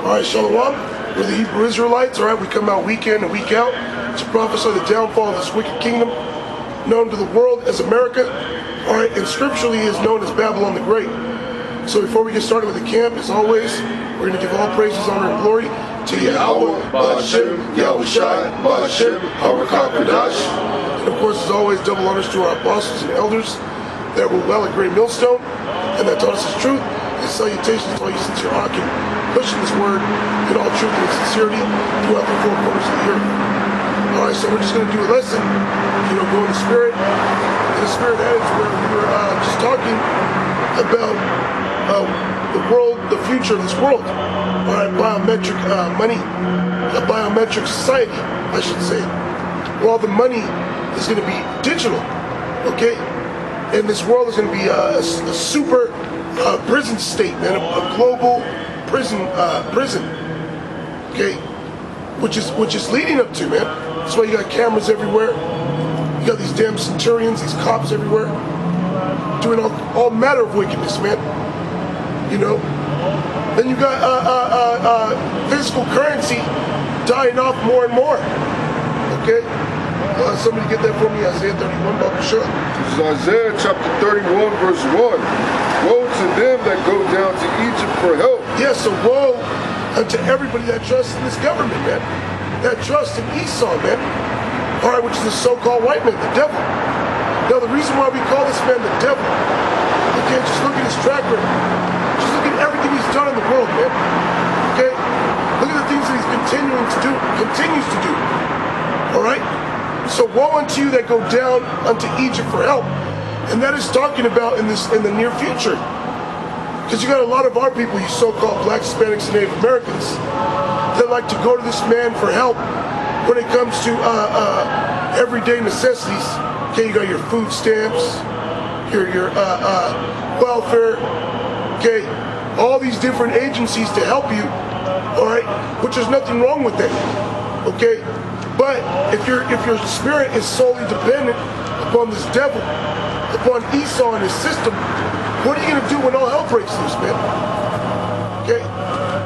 Alright, Shalom. We're the Hebrew Israelites. Alright, we come out week in and week out to prophesy the downfall of this wicked kingdom known to the world as America. Alright, and scripturally is known as Babylon the Great. So before we get started with the camp, as always, we're going to give all praises, honor, and glory to Yahweh, Ba'ashem, Yahweh Shai, Ba'ashem, Harakah Kadash. And of course, as always, double honors to our apostles and elders that were well at Great Millstone and that taught us His truth. And salutations to all you sincere hearken, pushing this word in all truth and sincerity throughout the four corners of the earth. Alright, so we're just going to do a lesson, go in the spirit. And the spirit heads where we were just talking about the world, the future of this world. Alright, biometric money, a biometric society, I should say. Well, the money is going to be digital, okay? And this world is going to be a super prison state, man, a global prison, okay? Which is leading up to, man. That's why you got cameras everywhere. You got these damn centurions, these cops everywhere, doing all manner of wickedness, man. Then you got physical currency dying off more and more. Okay? Somebody get that for me, Isaiah 31, Baba Shah. This is Isaiah chapter 31, verse 1. Woe to them that go down to Egypt for help. Yes, so woe unto everybody that trusts in this government, man. That trusts in Esau, man. Alright, which is the so-called white man, the devil. Now, the reason why we call this man the devil, okay, just look at his track record. Just look at everything he's done in the world, man. Okay? Look at the things that he's continues to do. Alright? So woe unto you that go down unto Egypt for help. And that is talking about in the near future. Because you got a lot of our people, you so-called black, Hispanics, and Native Americans, that like to go to this man for help when it comes to everyday necessities. Okay, you got your food stamps, your welfare, okay, all these different agencies to help you, all right, which there's nothing wrong with that, okay. But if your spirit is solely dependent upon this devil, upon Esau and his system, what are you gonna do when all hell breaks loose, man? Okay,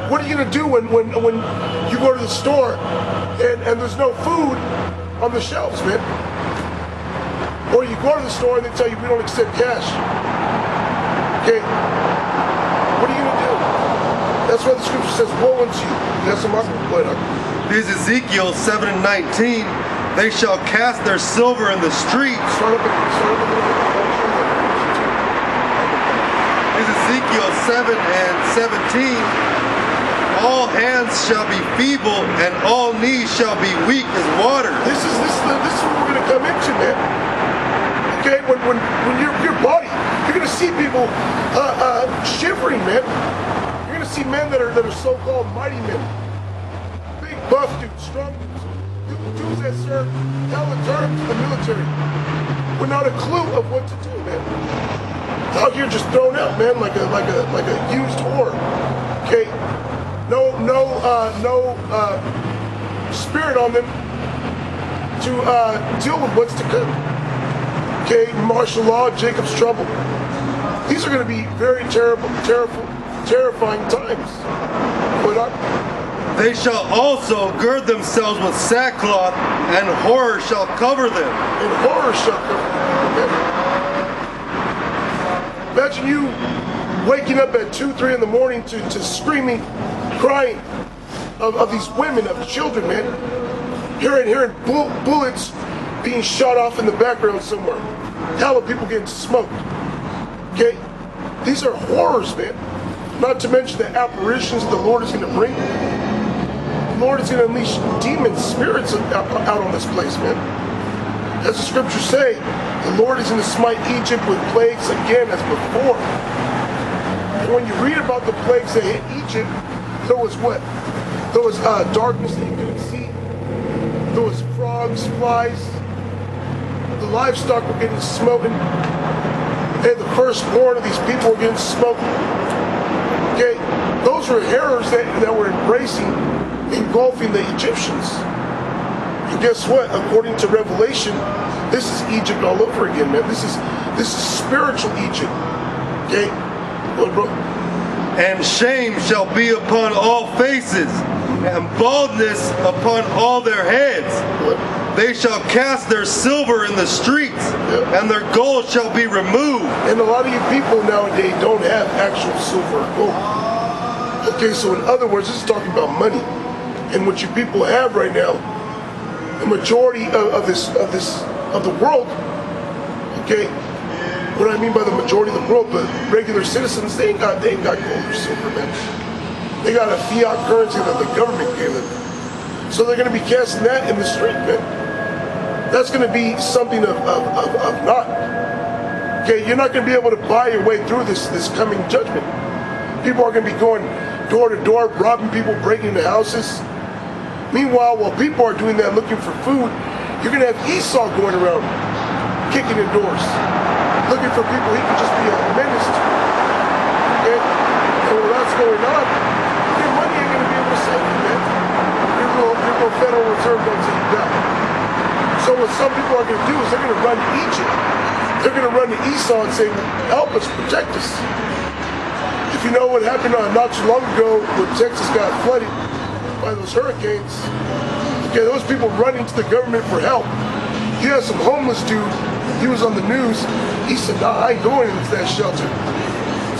what are you gonna do when you go to the store and there's no food on the shelves, man? Or you go to the store and they tell you we don't accept cash. Okay, what are you gonna do? That's why the scripture says, woe unto you. That's a mark. This is Ezekiel 7 and 19. They shall cast their silver in the streets. This is Ezekiel 7 and 17. All hands shall be feeble and all knees shall be weak as water. This is what we're gonna come into, man. Okay, when your body, you're gonna see people shivering, man. You're gonna see men that are so-called mighty men. Buff dudes, strong dudes that serve hella terms in the military without a clue of what to do, man. Out here just thrown out, man, like a used whore. Okay, no spirit on them to deal with what's to come. Okay, martial law, Jacob's trouble. These are going to be very terrifying times. But they shall also gird themselves with sackcloth, and horror shall cover them. And horror shall cover them. Imagine you waking up at 2, 3 in the morning to screaming, crying of these women, of children, man. Hearing bullets being shot off in the background somewhere. Hell of people getting smoked. Okay? These are horrors, man. Not to mention the apparitions that the Lord is going to bring. The Lord is going to unleash demon spirits out on this place, man. As the scriptures say, the Lord is going to smite Egypt with plagues again as before. And when you read about the plagues that hit Egypt, there was what? There was darkness that you couldn't see. There was frogs, flies. The livestock were getting smoked. And the firstborn of these people were getting smoked. Okay, those were errors that were engulfing the Egyptians. And guess what? According to Revelation, this is Egypt all over again, man. This is spiritual Egypt. Okay? Well, bro. and shame shall be upon all faces, and baldness upon all their heads. They shall cast their silver in the streets, and their gold shall be removed. And a lot of you people nowadays don't have actual silver or gold. Okay, so in other words, this is talking about money. And what you people have right now, the majority of the world, okay, what I mean by the majority of the world, but regular citizens, they ain't got gold or silver, man. They got a fiat currency that the government gave them. So they're gonna be casting that in the street, man. That's going to be something of naught. Okay, you're not going to be able to buy your way through this coming judgment. People are going to be going door to door, robbing people, breaking into houses. Meanwhile, while people are doing that, looking for food, you're going to have Esau going around, kicking in doors, looking for people he can just be a menace to. Okay, and while that's going on, your money ain't going to be able to save you, man. Your little Federal Reserve don't say you die. So what some people are going to do is they're going to run to Egypt. They're going to run to Esau and say, help us, protect us. If you know what happened not too long ago when Texas got flooded by those hurricanes, okay, those people running to the government for help. You had some homeless dude, he was on the news, he said, nah, I ain't going into that shelter.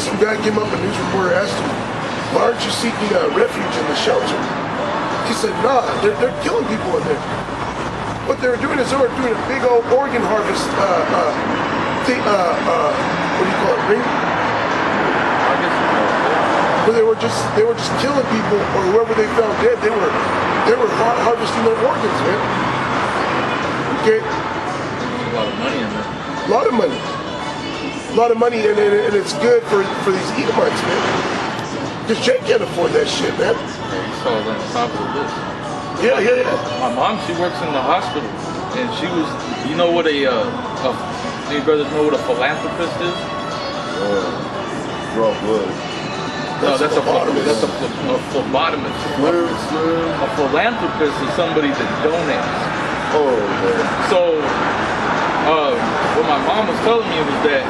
Some guy came up, a news reporter asked him, why aren't you seeking refuge in the shelter? He said, nah, they're killing people in there. What they were doing is they were doing a big old organ harvest thing, what do you call it, ring? Where they were just killing people, or whoever they found dead, they were harvesting their organs, man. Okay? A lot of money in there. A lot of money. A lot of money, and it's good for these Edomites, man. Because Jake can't afford that shit, man. You saw it on the top of the list. Yeah. My mom, she works in the hospital, and she was, you know what any brothers know what a philanthropist is? Draw blood. No, that's a phlebotomist. A philanthropist is somebody that donates. Oh, okay. So, what my mom was telling me was that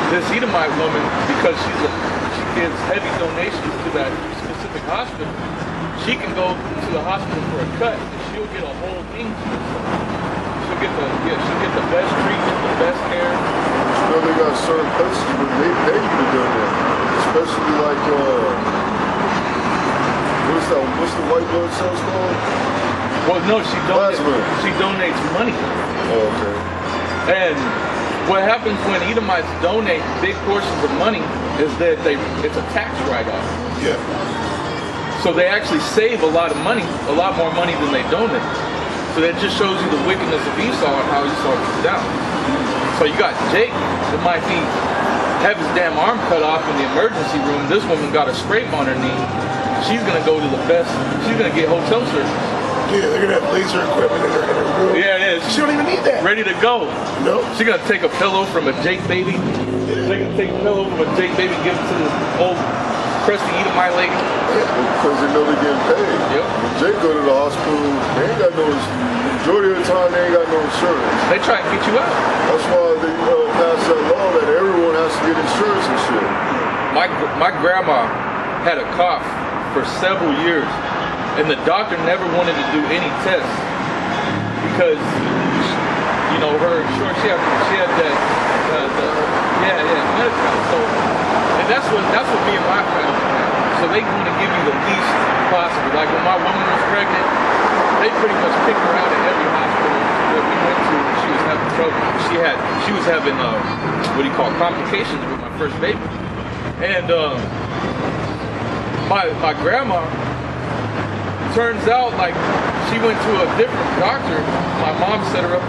this Edomite woman, because she gives heavy donations to that specific hospital, she can go to the hospital for a cut, and she'll get a whole thing to herself. She'll get the best treatment, the best care. You know they got certain places where they pay you to do that. Especially like what's the white blood cells called? Well, no, she donates money. Oh, okay. And what happens when Edomites donate big portions of money is that it's a tax write-off. Yeah. So they actually save a lot of money, a lot more money than they donate. So that just shows you the wickedness of Esau and how Esau gets down. So you got Jake that might have his damn arm cut off in the emergency room. This woman got a scrape on her knee. She's gonna go to the best. She's gonna get hotel service. Yeah, they're gonna have laser equipment in her room. Yeah. She don't even need that. Ready to go. No. She's gonna take a pillow from a Jake baby. They're gonna take a pillow from a Jake baby, give it to this old crusty Edomite lady. Because they know they're getting paid. Yep. When Jake go to the hospital, they ain't got no, majority of the time they ain't got no insurance. They try to get you out. That's why they passed that law that everyone has to get insurance and shit. My grandma had a cough for several years, and the doctor never wanted to do any tests because, you know, her insurance, she had that, medical. So, and that's what me and my family had. So they want to give you the least possible. Like when my woman was pregnant, they pretty much picked her out at every hospital that we went to. She was having trouble. She was having complications with my first baby. And my grandma, turns out like she went to a different doctor. My mom set her up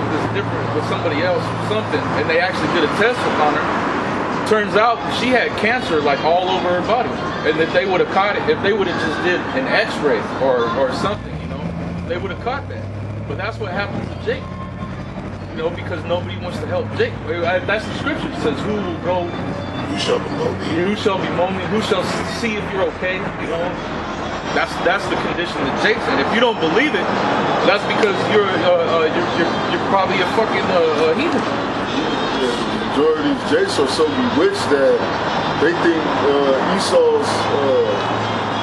with somebody else or something, and they actually did a test on her. Turns out she had cancer like all over her body, and that they would have caught it if they would have just did an X-ray or something, you know, they would have caught that. But that's what happened to Jake, you know, because nobody wants to help Jake. That's the scripture. It says, "Who will go? Who shall bemoan thee? Who shall bemoan thee? Who shall see if you're okay?" You know, that's the condition that Jake's in. If you don't believe it, that's because you're probably a fucking heathen. The majority of these Jakes are so bewitched that they think Esau's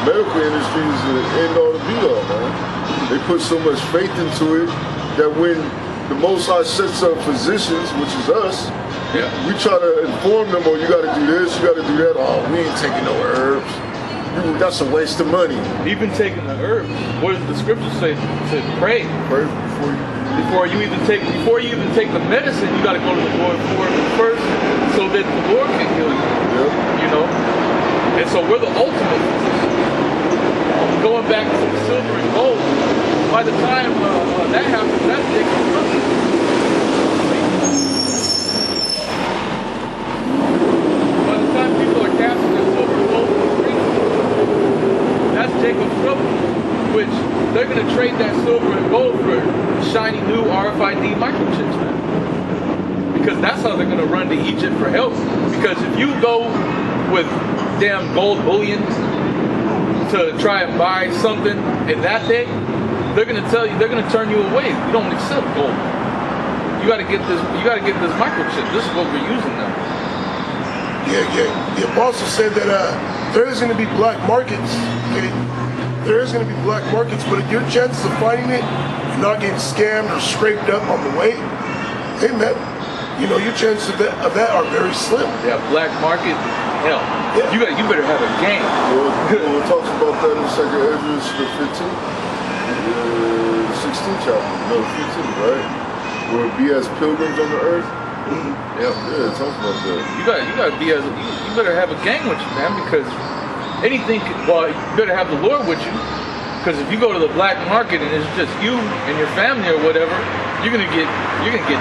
medical industry is the end all to be all, man. They put so much faith into it that when the Most High sets up physicians, which is us, we try to inform them, oh, you got to do this, you got to do that. Oh, we ain't taking no herbs. That's a waste of money. Even taking the herbs. What does the scripture say? To pray. Pray Before you even take the medicine, you got to go to the Lord for it first, so that the Lord can heal you. Yeah. You know. And so we're the ultimate physician. Going back to the silver and gold. By the time that happens, that's Jacob's trouble. By the time people are casting their silver and gold in the street, that's Jacob's trouble. Which they're going to trade that silver and gold for shiny new RFID microchips, man. Because that's how they're going to run to Egypt for help. Because if you go with damn gold bullion to try and buy something in that day, they're going to tell you, they're going to turn you away. You don't accept gold. You got to get this. You got to get this microchip. This is what we're using now. Yeah. The apostle said that there is going to be black markets. Okay, there is going to be black markets, but your chances of finding it, you're not getting scammed or scraped up on the way. Hey, man, you know your chances of that are very slim. Yeah, black market. Hell, you better have a game. Well, it talks about that in 2 Ezra, the 15th. 16th chapter, no, 15th, right? Where it be as pilgrims on the earth. Yeah, it talks about that. You gotta be as you better have a gang with you, man, because anything. Well, you better have the Lord with you, because if you go to the black market and it's just you and your family or whatever, you're gonna get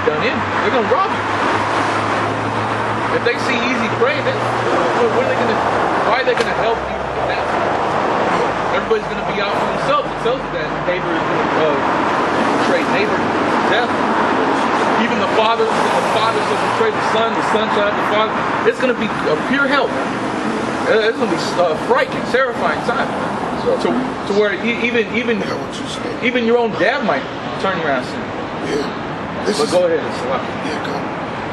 done in. They're gonna rob you. If they see easy prey, then what are they gonna? Why are they gonna help you with that? Everybody's going to be out for themselves. It tells you that neighbor is going to betray neighbor to death. Even the father shall betray the son shall have the father. It's going to be a pure hell. It's going to be a frightening, terrifying time. To where even your own dad might turn around and sin. Yeah. But go ahead. Yeah, go.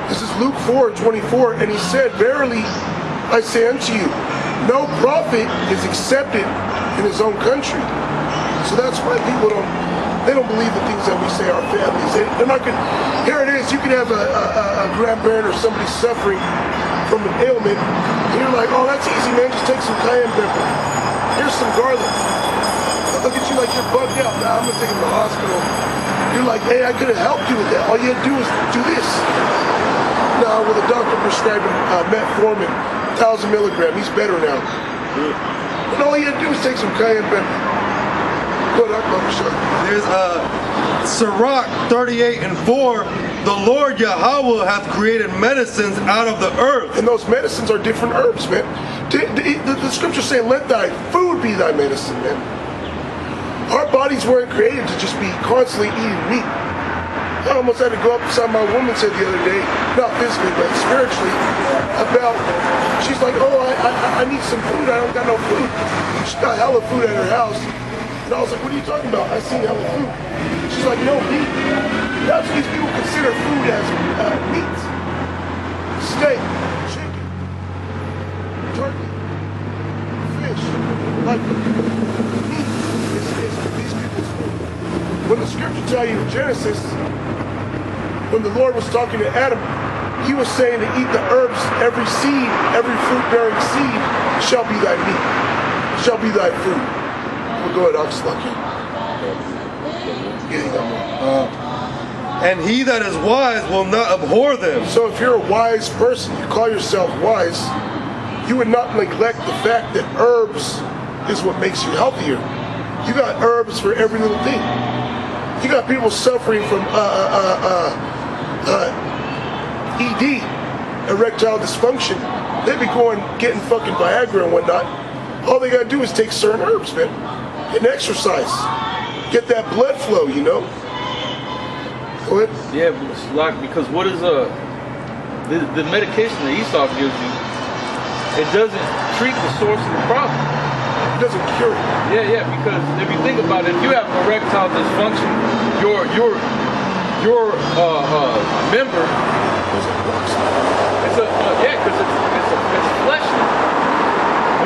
This is Luke 4:24, and he said, "Verily, I say unto you, no prophet is accepted in his own country." So that's why people don't believe the things that we say our families. They're not gonna. Here it is. You can have a grandparent or somebody suffering from an ailment, and you're like, "Oh, that's easy, man. Just take some cayenne pepper. Here's some garlic." Look at you like you're bugged out. Now I'm gonna take him to the hospital. You're like, "Hey, I could have helped you with that. All you had to do is do this." Now, with a doctor prescribing metformin, 1,000 milligram, he's better now. And all you had to do is take some cayenne pepper. Good, There's Sirach 38:4. The Lord Yahweh hath created medicines out of the earth. And those medicines are different herbs, man. The scriptures say, "Let thy food be thy medicine," man. Our bodies weren't created to just be constantly eating meat. I almost had to go up to something my woman said the other day, not physically, but spiritually, about, she's like, "Oh, I need some food, I don't got no food." She's got hella food at her house. And I was like, "What are you talking about?" "I seen hella food." She's like, "No meat." That's what these people consider food as meat. Steak, chicken, turkey, fish, like meat is these people's food. When the scripture tell you in Genesis, when the Lord was talking to Adam, he was saying to eat the herbs, every seed, every fruit-bearing seed shall be thy meat, shall be thy food. We'll go ahead, I'll just luck you. Yeah, you got more. And he that is wise will not abhor them. So if you're a wise person, you call yourself wise, you would not neglect the fact that herbs is what makes you healthier. You got herbs for every little thing. You got people suffering from ED, erectile dysfunction. They be getting fucking Viagra and whatnot. All they gotta do is take certain herbs, man, and exercise. Get that blood flow, you know. Go ahead. Yeah, because what is the medication that Esau gives you? It doesn't treat the source of the problem. It doesn't cure it. Yeah, because if you think about it, if you have erectile dysfunction, your member, because it's fleshly.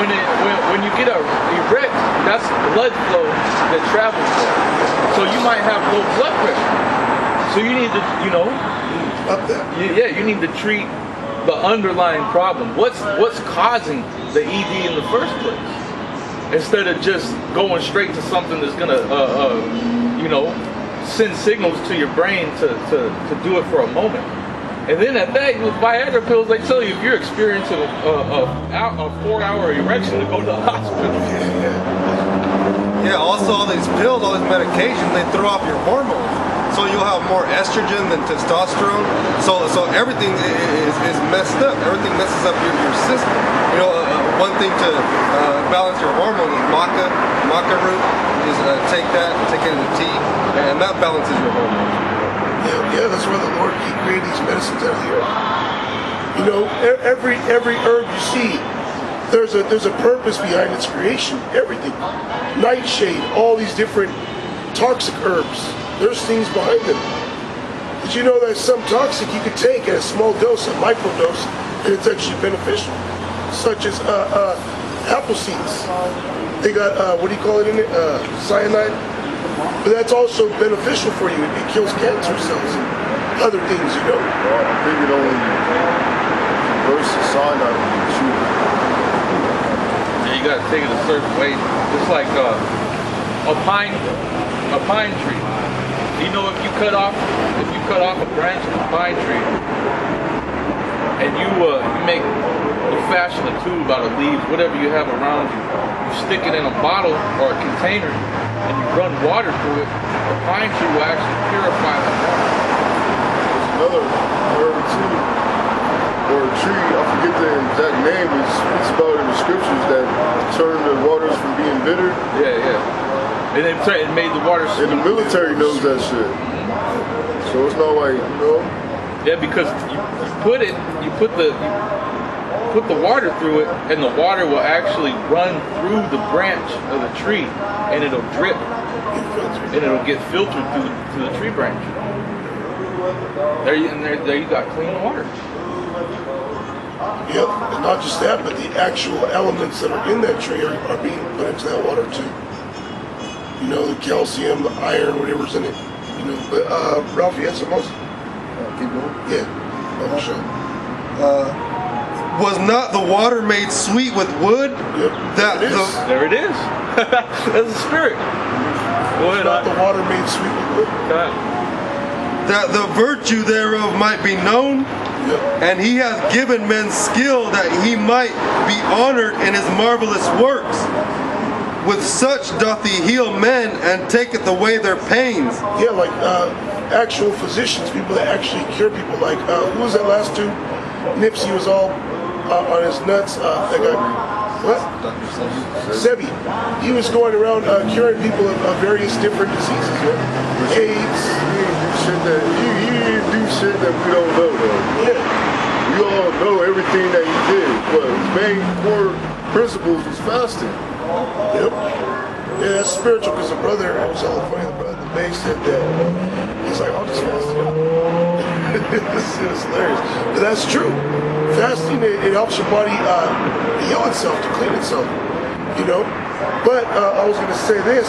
when you get erect, that's blood flow that travels there. So you might have low blood pressure. So you need to, Up that. you need to treat the underlying problem. What's causing the ED in the first place? Instead of just going straight to something that's gonna, send signals to your brain to do it for a moment. And then at that, with Viagra pills, they tell you if you're experiencing a 4-hour erection, to go to the hospital. Yeah, also all these pills, all these medications, they throw off your hormones. So you'll have more estrogen than testosterone. So everything is messed up. Everything messes up your system. One thing to balance your hormones is maca root. Is take that, take it in the tea, and that balances your hormones. Yeah, that's why the Lord He created these medicines out here. Every herb you see, there's a purpose behind its creation. Everything, nightshade, all these different toxic herbs. There's things behind them. Did you know that some toxic you could take at a small dose, a microdose, and it's actually beneficial? Such as apple seeds. They got, what do you call it in it? Cyanide. But that's also beneficial for you. It kills cancer cells and other things, Well, I think it only versus cyanide when you chew it. Yeah, you gotta take it a certain way. It's like a pine tree. If you cut off a branch of a pine tree, and you fashion a tube out of leaves, whatever you have around you, you stick it in a bottle or a container, and you run water through it, the pine tree will actually purify the water. There's another herb too, or a tree, I forget the exact name, it's about in the scriptures that turn the waters from being bitter. Yeah. And it made the water sweet. And the military knows that shit. So it's not like, Yeah, because you put the water through it, and the water will actually run through the branch of the tree, and it'll drip, and it'll get filtered through the tree branch. There you got clean water. Yep, and not just that, but the actual elements that are in that tree are being put into that water too. The calcium, the iron, whatever's in it. But Ralph, you had some else? keep going. Yeah, I'm sure. Was not the water made sweet with wood? Yep. There it is. That's the spirit. Go ahead. Not the water made sweet with wood. That the virtue thereof might be known. Yep. And he hath given men skill that he might be honored in his marvelous works. With such doth he heal men and taketh away their pains. Yeah, like actual physicians, people that actually cure people. Like, who was that last dude? Nipsey was all on his nuts. That guy, what? Sebi. He was going around curing people of various different diseases. AIDS. He didn't do shit that we don't know, though. Yeah. We all know everything that he did, but his main core principles was fasting. Yep. Yeah, that's spiritual, because the brother, it was all funny, the brother, the bass said that. He's like, I'll just fast it out. It's hilarious. But that's true. Fasting, it helps your body heal itself, to clean itself, But I was going to say this,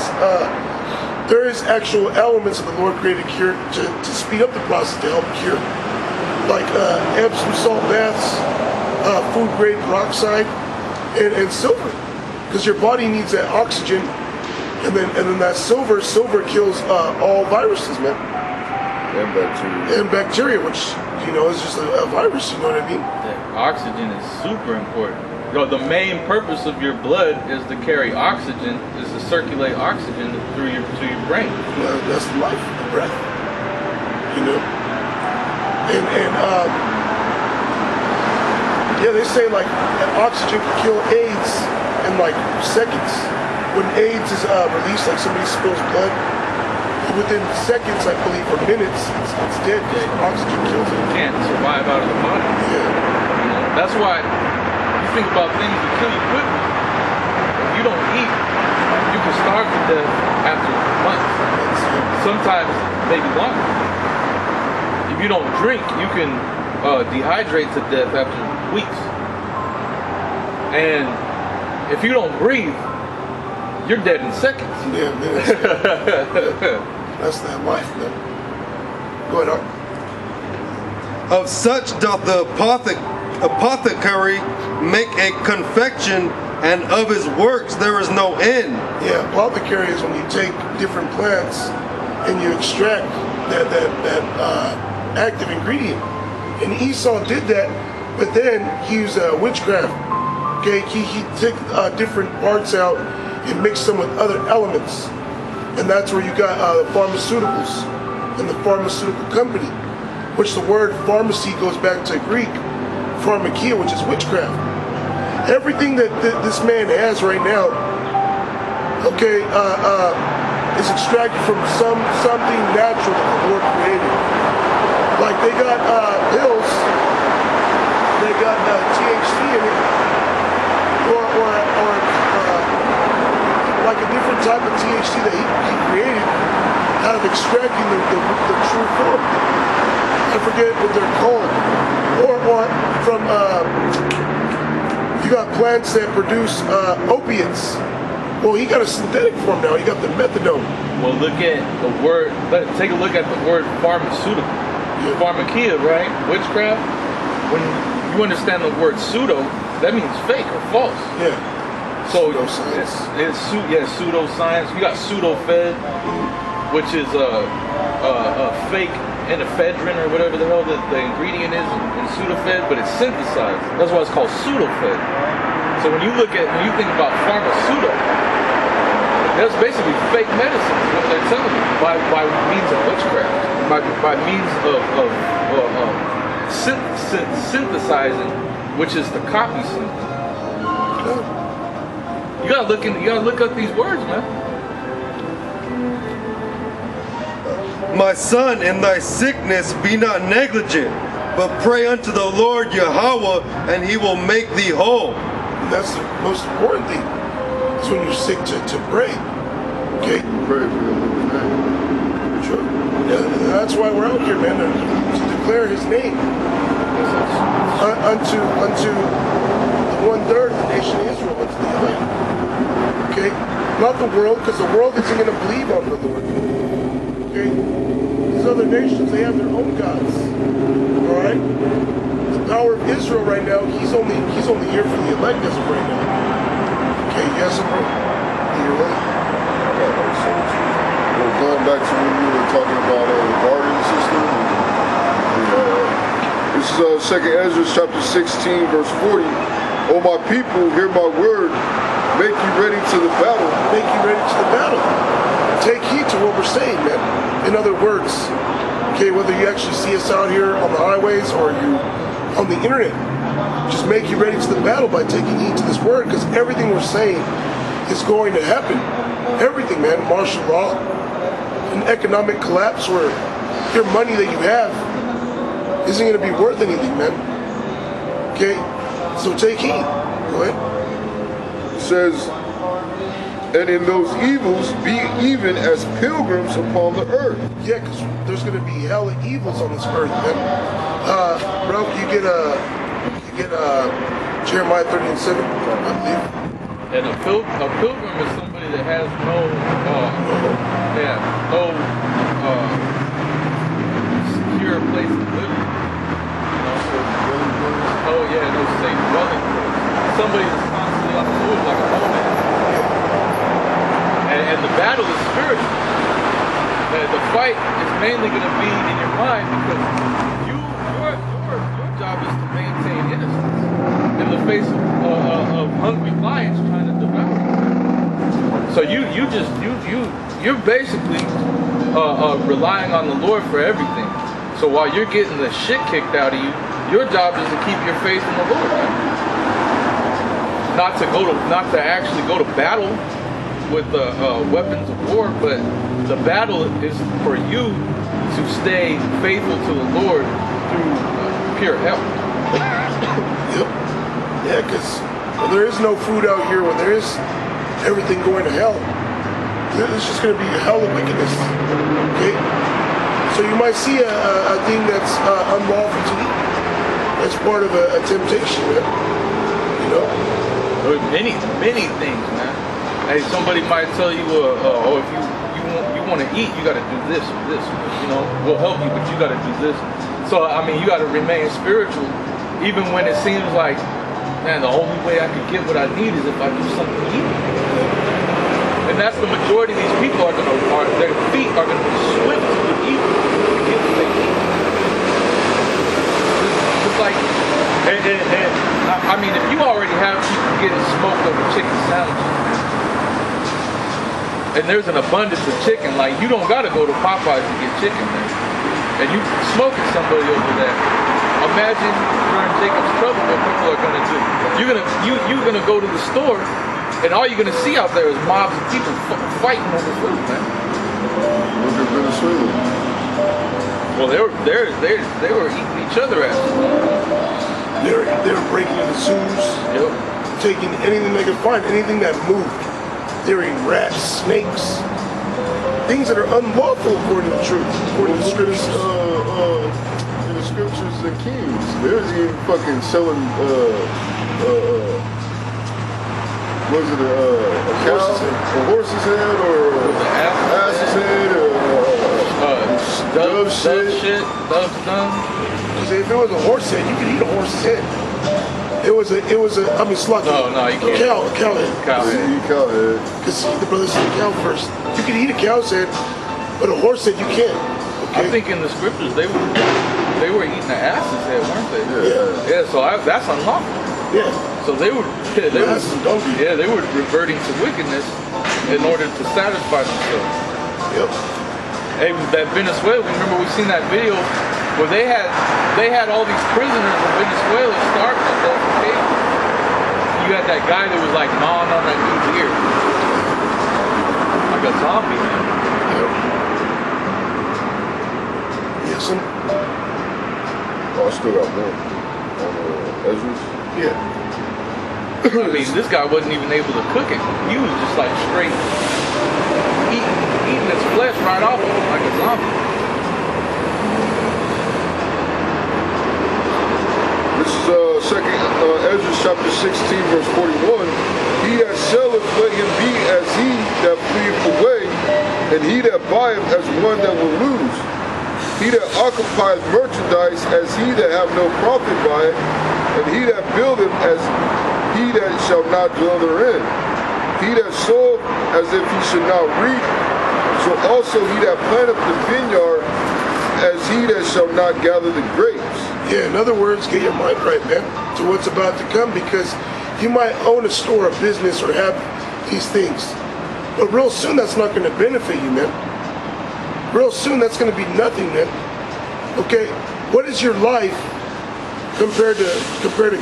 there is actual elements that the Lord created to speed up the process to help cure. Like Epsom salt baths, food grade peroxide, and silver. Because your body needs that oxygen, and then that silver kills all viruses, man. And bacteria, which is just a virus. You know what I mean? Yeah, oxygen is super important. The main purpose of your blood is to carry oxygen, is to circulate oxygen to your brain. That's life, the breath. They say like oxygen can kill AIDS in like seconds. When AIDS is released, like somebody spills blood, within seconds, I believe, or minutes, it's dead. Oxygen kills it. You can't survive out of the body. Yeah. That's why you think about things that kill you quickly. If you don't eat, you can starve to death after months. Sometimes maybe longer. If you don't drink, you can dehydrate to death after weeks. And if you don't breathe, you're dead in seconds. Yeah, man. That's that life, man. Go ahead, Art. Of such doth the apothecary make a confection, and of his works there is no end. Yeah, apothecary is when you take different plants and you extract that active ingredient. And Esau did that, but then he used witchcraft. Okay, he took different parts out and mixed them with other elements. And that's where you got the pharmaceuticals and the pharmaceutical company, which the word pharmacy goes back to Greek, pharmakia, which is witchcraft. Everything that this man has right now, okay, is extracted from something natural that the Lord created. Like they got pills, they got THC in it, or like a different type of THC that he created out of extracting the true form. I forget what they're called. Or from you got plants that produce opiates. Well, he got a synthetic form now. He got the methadone. Well, look at the word. Take a look at the word pharmaceutical. Yeah. Pharmakia, right? Witchcraft. When you understand the word pseudo, that means fake or false. Yeah. So Pseudoscience. it's pseudoscience. You got pseudo-fed, which is a fake ephedrine or whatever the hell the ingredient is in pseudo-fed, but it's synthesized. That's why it's called pseudo-fed. So when you think about pharmaceutical, that's basically fake medicine. What they're telling you by means of witchcraft, by means of synthesizing, which is to copy something. You gotta look up these words, man. My son, in thy sickness be not negligent, but pray unto the Lord Yahweh, and he will make thee whole. And that's the most important thing. Is when you're sick to pray. Okay? Pray for them. Sure. Yeah, that's why we're out here, man, to declare his name. Unto the 1/3 of the nation of Israel, unto the elect. Okay? Not the world, because the world isn't going to believe on the Lord. Okay? These other nations, they have their own gods. Alright? The power of Israel right now, he's only here for the elect as of right now. Okay, yes, bro? You're right. Well, going back to when you were talking about the guardian system, this is 2nd Ezra chapter 16, verse 40. O my people, hear my word. Make you ready to the battle. Make you ready to the battle. Take heed to what we're saying, man. In other words, okay, whether you actually see us out here on the highways or you on the internet, just make you ready to the battle by taking heed to this word, because everything we're saying is going to happen. Everything, man. Martial law, an economic collapse where your money that you have isn't going to be worth anything, man. Okay? So take heed. Go ahead. It says, and in those evils be even as pilgrims upon the earth. Yeah, because there's going to be hella evils on this earth, man. Bro, you get Jeremiah 30:7, I believe. And a pilgrim is somebody that has no secure place to live. No safe dwelling place. Somebody that's constantly on the move like a nomad. And the battle is spiritual. The fight is mainly going to be in your mind, because your job is to maintain innocence in the face of hungry lions trying to devour you. So you're basically relying on the Lord for everything. So while you're getting the shit kicked out of you, your job is to keep your faith in the Lord. Not to actually go to battle with weapons of war, but the battle is for you to stay faithful to the Lord through pure health. Yep. Yeah, because there is no food out here, when there is everything going to hell, it's just going to be hell of wickedness. Okay? So you might see a thing that's unlawful to eat. That's part of a temptation, man. You know? Many things, man. Hey, somebody might tell you, oh, if you want to eat, you got to do this or this. You know, we'll help you, but you got to do this. So I mean, you got to remain spiritual, even when it seems like, man, the only way I can get what I need is if I do something evil. And that's the majority of these people their feet are gonna be swift to do evil to get what they need. It's like, I mean, if you already have people getting smoked over chicken sandwiches, and there's an abundance of chicken, like you don't gotta go to Popeyes to get chicken, man. And you smoking somebody over there. Imagine during Jacob's trouble what people are gonna do. You're gonna go to the store, and all you're gonna see out there is mobs of people fighting over food, man. Look at Venezuela. Well, they were eating each other ass. They were breaking into zoos, taking anything they could find, anything that moved. They were eating rats, snakes, things that are unlawful according to the truth, according to the scriptures. In the scriptures and Kings, there's even fucking selling was it a cow, a horse's head, or ass's head, or dove shit, dove dung. Because if it was a horse head, you could eat a horse's head. It was a, I mean, slug. No, you can't. A cow head. cow head. Because the brother said cow first. You can eat a cow's head, but a horse head you can't. Okay? I think in the scriptures they were eating the ass's head, weren't they? Yeah. So that's unlawful. Yeah. So they were reverting to wickedness in order to satisfy themselves. Yep. Hey, that Venezuela, remember we seen that video where they had all these prisoners in Venezuela starving to death. Okay? You had that guy that was like gnawing on that dude's ear. Like a zombie, man. Yep. Yes, sir. Oh, I still got more. On Ezra's? Yeah. I mean, this guy wasn't even able to cook it. He was just like straight eating his flesh right off of him like a zombie. This is Ezra chapter 16, verse 41. He that selleth, let him be as he that fleeth away, and he that buyeth as one that will lose. He that occupieth merchandise as he that have no profit by it, and he that buildeth as he that shall not dwell therein. He that soweth as if he should not reap, so also he that planteth the vineyard as he that shall not gather the grapes. Yeah, in other words, get your mind right, man, to what's about to come, because you might own a store, a business, or have these things, but real soon that's not going to benefit you, man. Real soon that's going to be nothing, man. Okay, what is your life compared to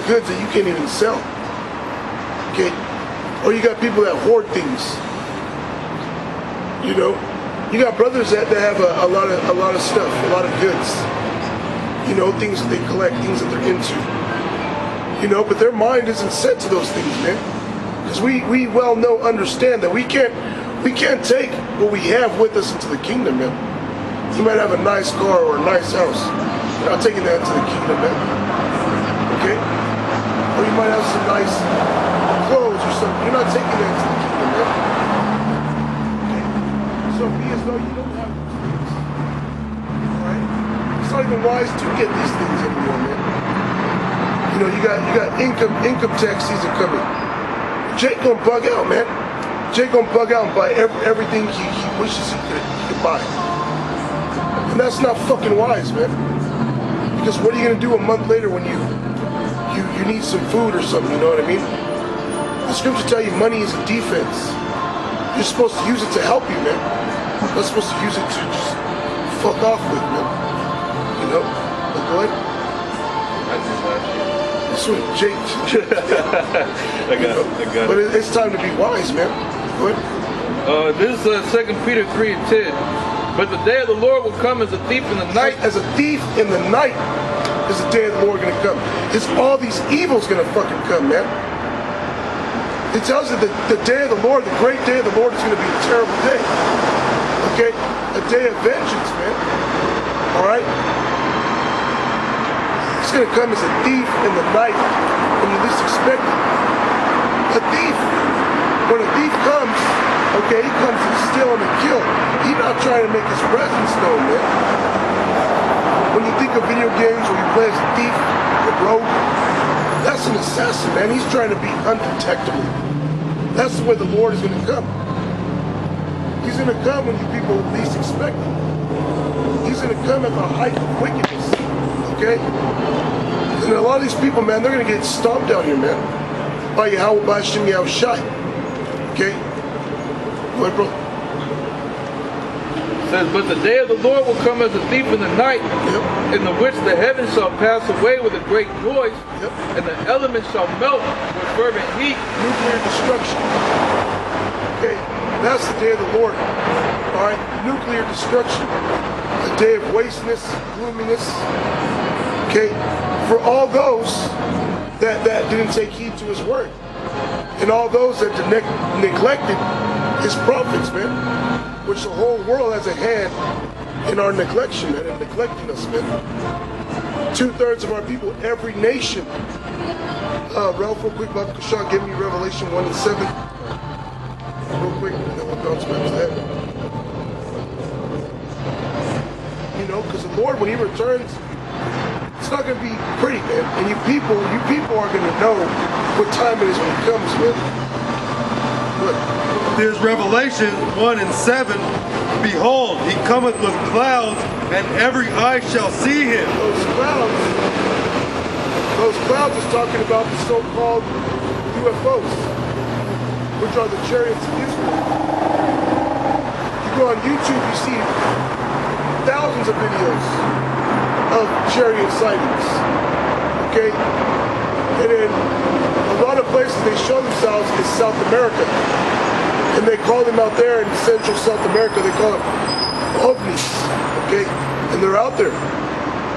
goods that you can't even sell? Okay, or you got people that hoard things. You know, you got brothers that have a lot of stuff, a lot of goods. You know, things that they collect, things that they're into. You know, but their mind isn't set to those things, man. Because we well understand that we can't take what we have with us into the kingdom, man. You might have a nice car or a nice house. You're not taking that into the kingdom, man. Okay? Or you might have some nice clothes or something. You're not taking that into the kingdom, man. Okay? So be as though you don't have those things. Alright? It's not even wise to get these things anymore, man. You know, you got income tax season coming. Jake gonna bug out, man. Jake gonna bug out and buy everything he wishes he could buy. And that's not fucking wise, man. Because what are you gonna do a month later when you need some food or something, you know what I mean? The scriptures tell you money is a defense. You're supposed to use it to help you, man. You're not supposed to use it to just fuck off with, man. You know? But go ahead. Sweet, Jake. I got it. But it's time to be wise, man. Go ahead. This is 2 Peter 3:10. But the day of the Lord will come as a thief in the night. As a thief in the night is the day of the Lord going to come. It's all these evils going to fucking come, man. It tells you that the day of the Lord, the great day of the Lord, is going to be a terrible day. Okay? A day of vengeance, man. Alright? It's going to come as a thief in the night when you least expect it. A thief, when a thief comes, okay, he comes to steal and kill. He's not trying to make his presence known, man. When you think of video games where you play as a thief, a rogue, that's an assassin, man. He's trying to be undetectable. That's the way the Lord is going to come. He's going to come when you people least expect it. He's going to come at the height of wickedness, okay? And a lot of these people, man, they're going to get stomped out here, man, by Yahweh, by Hashem, Yahweh Shai, okay? Go ahead, bro. It says, but the day of the Lord will come as a thief in the night, in the which the heavens shall pass away with a great noise, and the elements shall melt with fervent heat. Nuclear destruction. Okay, that's the day of the Lord. All right, nuclear destruction. A day of wasteness, gloominess. Okay, for all those that didn't take heed to his word, and all those that neglected his prophets, man, which the whole world has a hand in our neglection, man, and neglecting us, man. 2/3 of our people, every nation. Ralph, real quick, Baba Kashan, give me Revelation 1 and 7. Real quick, and then we'll bounce back to that. You know, because the Lord, when he returns, it's not going to be pretty, man. And you people are going to know what time it is when he comes, man. But there's Revelation 1 and 7. Behold, he cometh with clouds, and every eye shall see him. Those clouds is talking about the so-called UFOs, which are the chariots of Israel. You go on YouTube, you see thousands of videos of chariot sightings. Okay? And then a lot of places they show themselves is South America. And they call them out there in Central South America, they call them ovnis. Okay? And they're out there.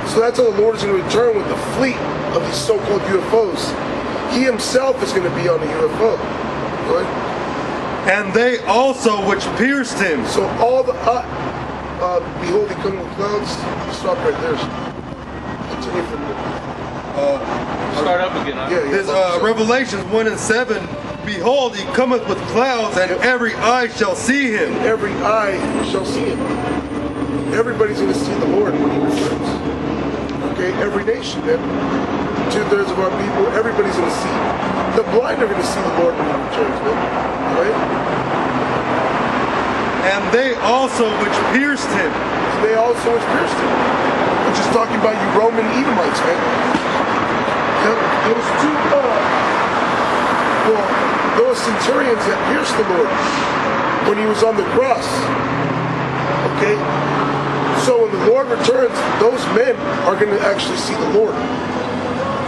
So that's how the Lord is going to return with the fleet of these so-called UFOs. He himself is going to be on a UFO. Right? And they also which pierced him. So all the behold, he coming with clouds. Stop right there. Continue from there. Start up again. Huh? Yeah. There's Revelations 1 and 7. Behold, he cometh with clouds, and every eye shall see him. Every eye shall see him. Everybody's going to see the Lord when he returns. Okay, every nation, man. 2/3 of our people, everybody's going to see. The blind are going to see the Lord when he returns, man. Right? And they also which pierced him. And they also which pierced him. Which is talking about you Roman Edomites, man. Those two, those centurions that pierced the Lord when he was on the cross. Okay? So when the Lord returns, those men are going to actually see the Lord.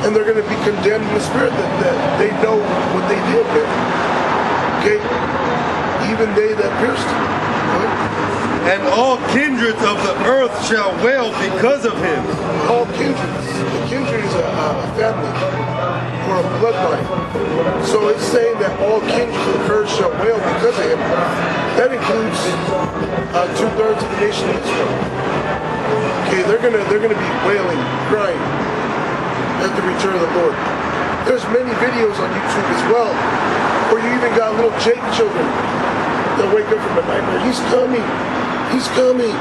And they're going to be condemned in the spirit that they know what they did, man. Okay? Even they that pierced him. Right? And all kindreds of the earth shall wail because of him. All kindreds. A kindred is a family or a bloodline. So it's saying that all kindreds of the earth shall wail because of him. That includes 2/3 of the nation of Israel. Okay, they're gonna be wailing, crying at the return of the Lord. There's many videos on YouTube as well, where you even got little Jake children that wake up from a nightmare. He's coming. He's coming.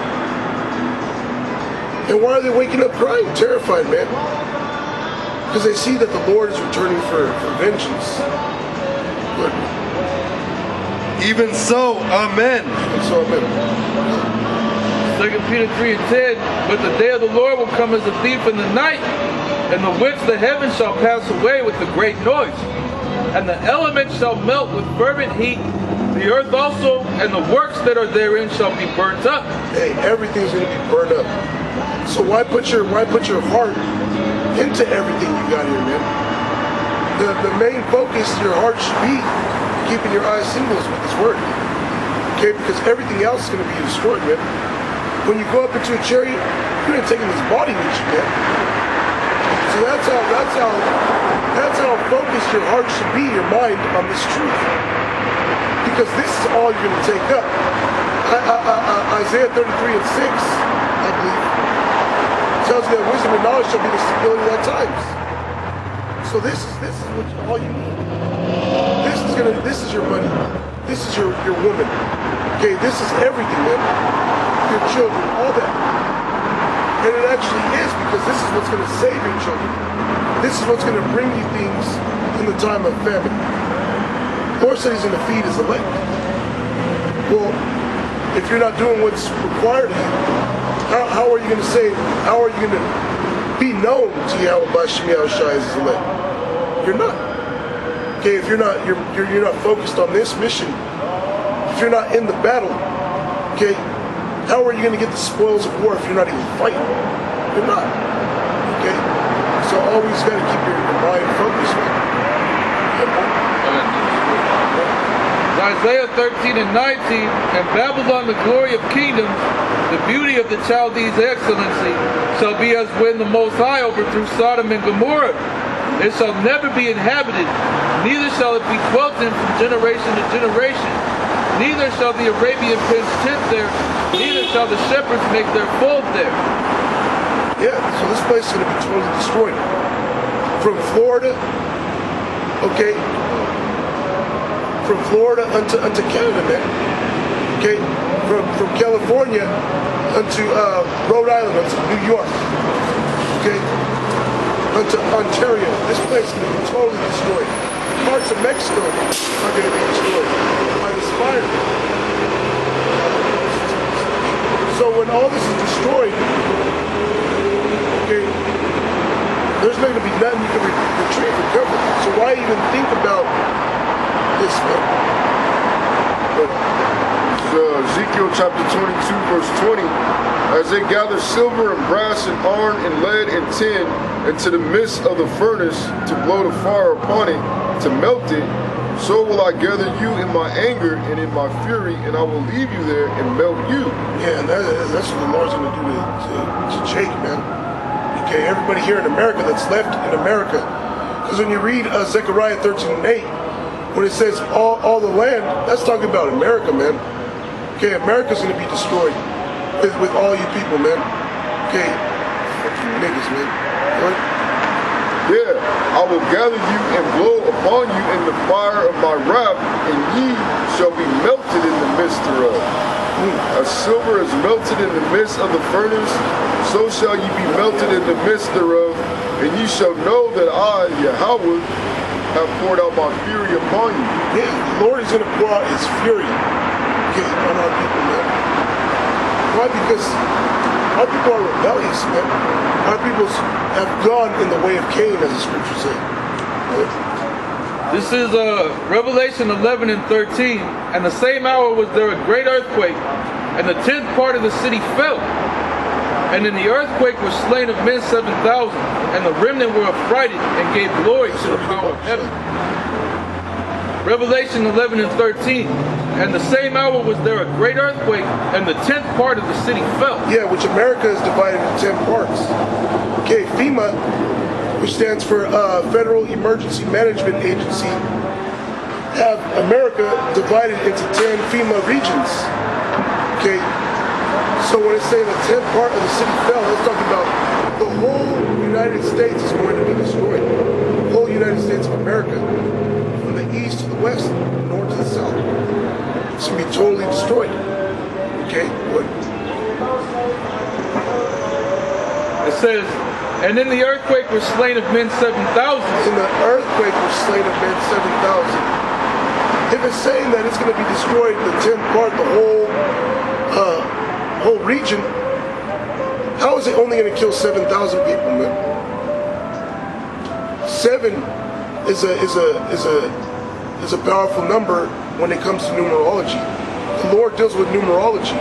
And why are they waking up crying, terrified, man? Because they see that the Lord is returning for vengeance. But, Even so, amen. and so, amen. 2 Peter 3 and 10, but the day of the Lord will come as a thief in the night, in the which the heavens shall pass away with a great noise, and the elements shall melt with fervent heat. The earth also and the works that are therein shall be burnt up. Hey, everything's going to be burned up. So why put your heart into everything you got here, man? The main focus, your heart should be keeping your eyes singles with his word. Okay, because everything else is going to be destroyed, man. When you go up into a chariot, you're not taking his body with you, man. So that's how focused your heart should be, your mind, on this truth. Because this is all you're going to take up. Isaiah 33 and 6, I believe, tells you that wisdom and knowledge shall be the stability of thy times. So this is all you need. This this is your money. This is your woman. Okay, this is everything, man. Your children, all that. And it actually is, because this is what's going to save your children. This is what's going to bring you things in the time of famine. The Lord said he's going to feed his elect. Well, if you're not doing what's required of you, how are you going to say, how are you going to be known to Yahweh by Shem Yahushua as his elect? You're not. Okay, if you're not focused on this mission, if you're not in the battle, okay, how are you going to get the spoils of war if you're not even fighting? You're not. Okay? So always got to keep your mind focused, man. Isaiah 13 and 19, and Babylon, the glory of kingdoms, the beauty of the Chaldees' excellency, shall be as when the Most High overthrew Sodom and Gomorrah. It shall never be inhabited, neither shall it be dwelt in from generation to generation. Neither shall the Arabian pitch tent there, neither shall the shepherds make their fold there. Yeah, so this place is going to be totally destroyed. From Florida, okay, from Florida unto Canada, man. Okay, from California unto Rhode Island, unto New York. Okay, unto Ontario. This place is going to be totally destroyed. Parts of Mexico are going to be destroyed by this fire. So when all this is destroyed, okay, there's not going to be nothing you can retrieve from government. So why even think about this, man? Ezekiel chapter 22, verse 20. As they gather silver and brass and iron and lead and tin into the midst of the furnace to blow the fire upon it, to melt it, so will I gather you in my anger and in my fury, and I will leave you there and melt you. Yeah, and that's what the Lord's going to do to Jake, man. Okay, everybody here in America that's left in America. Because when you read Zechariah 13 and 8, when it says all the land, that's talking about America, man. Okay, America's going to be destroyed with all you people, man. Okay, fuck you niggas, man. What? Yeah, I will gather you and blow upon you in the fire of my wrath, and ye shall be melted in the midst thereof. As silver is melted in the midst of the furnace, so shall ye be melted in the midst thereof, and ye shall know that I, Yahweh, have poured out my fury upon you. Yeah, the Lord is going to pour out his fury on our people, man. Why? Because our people are rebellious, man. Our people have gone in the way of Cain, as the scriptures say. This is Revelation 11 and 13. And the same hour was there a great earthquake, and the 10th part of the city fell. And in the earthquake were slain of men 7,000, and the remnant were affrighted and gave glory to the power of heaven. Revelation 11 and 13. And the same hour was there a great earthquake, and the 10th part of the city fell. Yeah, which America is divided into 10 parts. Okay, FEMA, which stands for Federal Emergency Management Agency, have America divided into 10 FEMA regions. Okay, so when it's saying the 10th part of the city fell, it's talking about the whole United States is going to be destroyed. The whole United States of America, from the east to the west, north to the south. It's going to be totally destroyed. Okay? What? It says, and in the earthquake were slain of men 7,000. In the earthquake were slain of men 7,000. If it's saying that it's going to be destroyed, the 10th part, the whole region, how is it only going to kill 7,000 people, man? 7 is a powerful number when it comes to numerology. The Lord deals with numerology.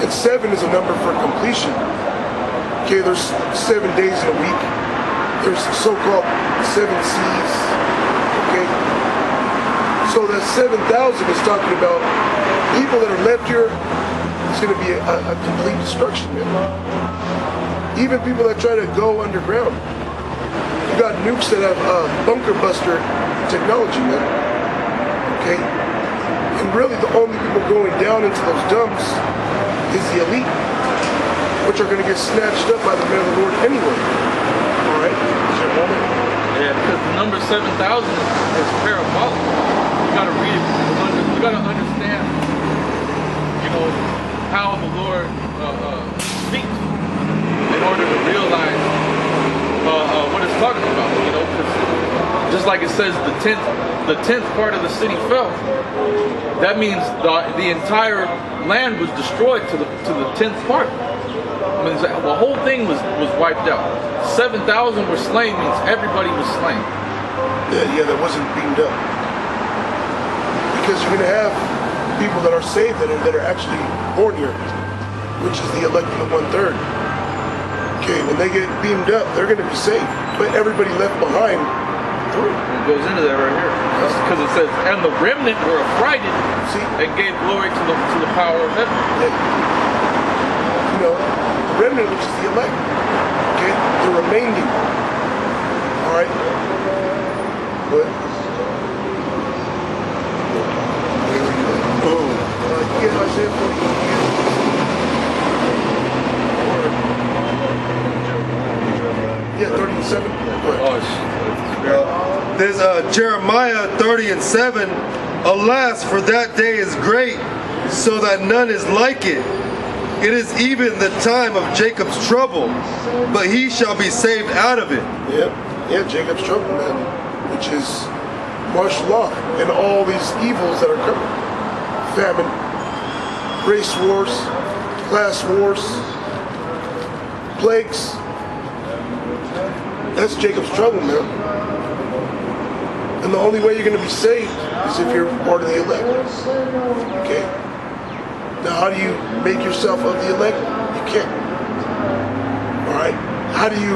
And 7 is a number for completion. Okay, there's 7 days in a week. There's so-called 7 seas. Okay? So that 7,000 is talking about people that are left here. It's going to be a complete destruction, man. Even people that try to go underground. You got nukes that have bunker buster technology, man. Okay? And really the only people going down into those dumps is the elite, which are going to get snatched up by the man of the Lord anyway. Alright? Is your moment? Yeah, because the number 7,000 is parabolic. got to read it. You got to understand, you know, how the Lord speaks in order to realize what it's talking about. You know, 'cause just like it says, the tenth part of the city fell. That means the entire land was destroyed to the 10th part. I mean, the whole thing was wiped out. 7,000 were slain, means everybody was slain. Yeah, that wasn't beamed up. Because you're going to have people that are saved that are actually born here, which is the elect of the 1/3. Okay, when they get beamed up, they're going to be saved. But everybody left behind, through. It goes into that right here. Because it says, and the remnant were affrighted, See? and gave glory to the power of heaven. Yeah. You know, the remnant, which is the elect. Okay, the remaining. All right. But you get Isaiah 40. Yeah, 37. Oh, shit. There's Jeremiah 30:7. Alas, for that day is great, so that none is like it. It is even the time of Jacob's trouble, but he shall be saved out of it. Yeah, Jacob's trouble, man, which is martial law and all these evils that are coming. Famine, race wars, class wars, plagues. That's Jacob's trouble, man. And the only way you're going to be saved is if you're part of the elect. Okay? Now, how do you make yourself of the elect? You can't. All right? How do you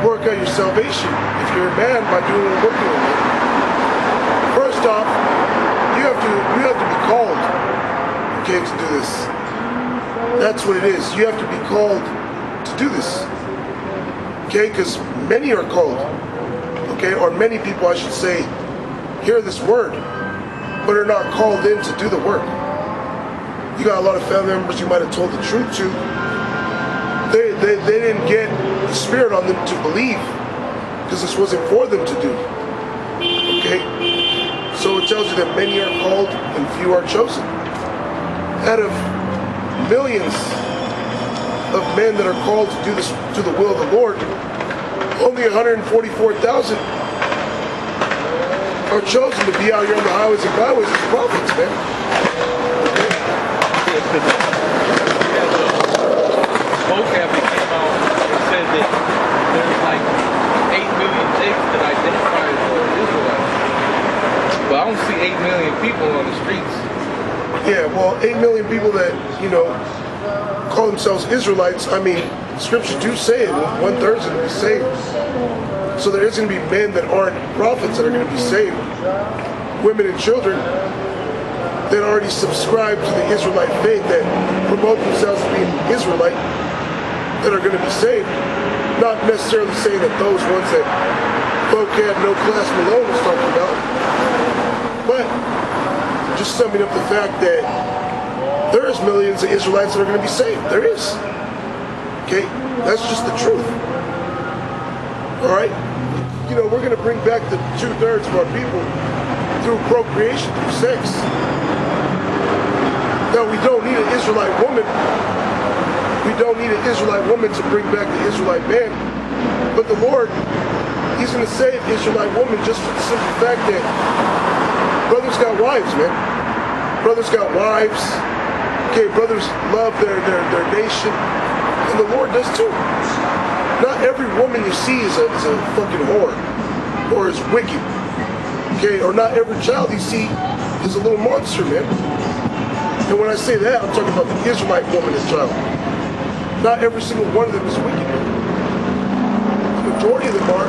work out your salvation if you're a man by doing what we're doing? First off, you have to be called, okay, to do this. That's what it is. You have to be called to do this. Okay, because many are called, okay, or many people, I should say, hear this word, but are not called in to do the work. You got a lot of family members you might have told the truth to. They didn't get the Spirit on them to believe, because this wasn't for them to do. Okay, so it tells you that many are called and few are chosen. Out of millions of men that are called to do this, to the will of the Lord, only 144,000 are chosen to be out here on the highways and byways as prophets, man. vocab that came out and said that there's like 8 million Jakes that identify as Israelites. But I don't see 8 million people on the streets. Yeah, well, 8 million people that, you know, call themselves Israelites, I mean, scripture do say it, 1/3 are going to be saved. So there is going to be men that aren't prophets that are going to be saved. Women and children that already subscribe to the Israelite faith, that promote themselves as being Israelite, that are going to be saved. Not necessarily saying that those ones that vocab no class Malone was talking about, but just summing up the fact that there is millions of Israelites that are going to be saved. There is. Okay? That's just the truth. Alright? You know, we're going to bring back the 2/3 of our people through procreation, through sex. Now, we don't need an Israelite woman. We don't need an Israelite woman to bring back the Israelite man. But the Lord, He's going to save the Israelite woman just for the simple fact that brothers got wives, man. Brothers got wives. Okay, brothers love their nation. And the Lord does too. Not every woman you see is a fucking whore or is wicked. Okay, or not every child you see is a little monster, man. And when I say that, I'm talking about the Israelite woman and child. Not every single one of them is wicked, man. The majority of them are,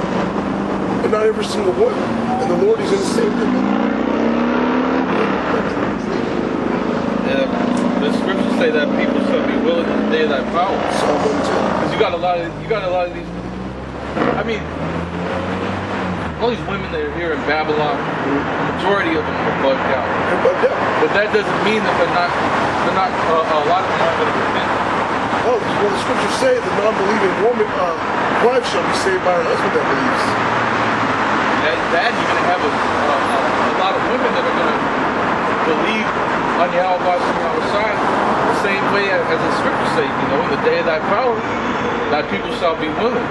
but not every single one. And the Lord is going to save them. Yeah, the scriptures say that people shall be willing in the day of thy power. Psalm 110. Because you got a lot of these. I mean, all these women that are here in Babylon, the majority of them are bugged out. They're bugged out. But that doesn't mean that they're not. A lot of them aren't going to repent. Oh, well, the scriptures say the non-believing woman, wife shall be saved by her husband that believes. That you're going to have a a lot of women that are going to believe on Yahweh side the same way as the scriptures say, you know, in the day of thy power, thy people shall be willing.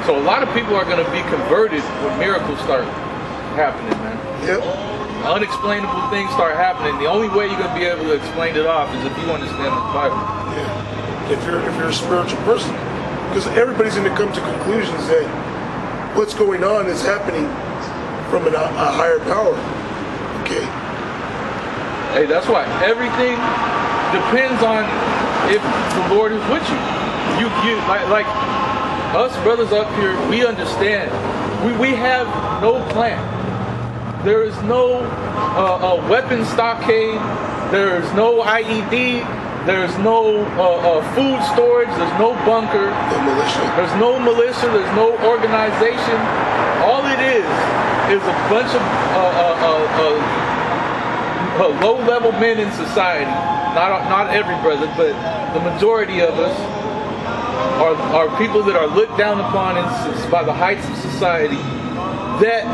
So a lot of people are going to be converted when miracles start happening, man. Yep. Unexplainable things start happening. The only way you're going to be able to explain it off is if you understand the Bible. Yeah. If you're a spiritual person, because everybody's going to come to conclusions that what's going on is happening from a higher power. Okay. Hey, that's why everything depends on if the Lord is with you. You like us brothers up here, we understand. We have no plan. There is no weapon stockade. There is no IED. There's no food storage. There's no bunker. No militia. There's no militia. There's no organization. All it is a bunch of low-level men in society. Not every brother, but the majority of us are people that are looked down upon by the heights of society that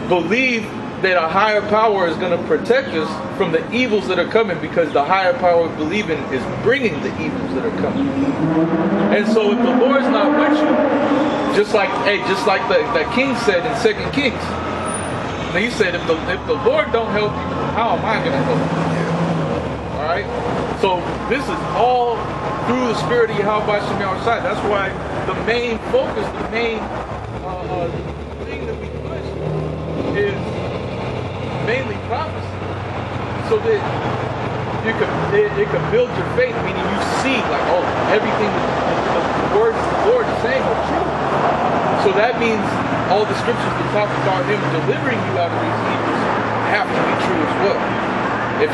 believe that a higher power is going to protect us from the evils that are coming, because the higher power we believe in is bringing the evils that are coming. And so if the Lord's not with you, just like the king said in 2 Kings, he said, if the Lord don't help you, how am I going to help you? All right? So this is all through the spirit of Yahweh Shem Yahushai. That's why the main focus, the main thing that we push is mainly prophecy, so that it can build your faith, meaning you see like, oh, everything the words of the Lord is saying are true. So that means all the scriptures that talk about him delivering you out of these evils have to be true as well. If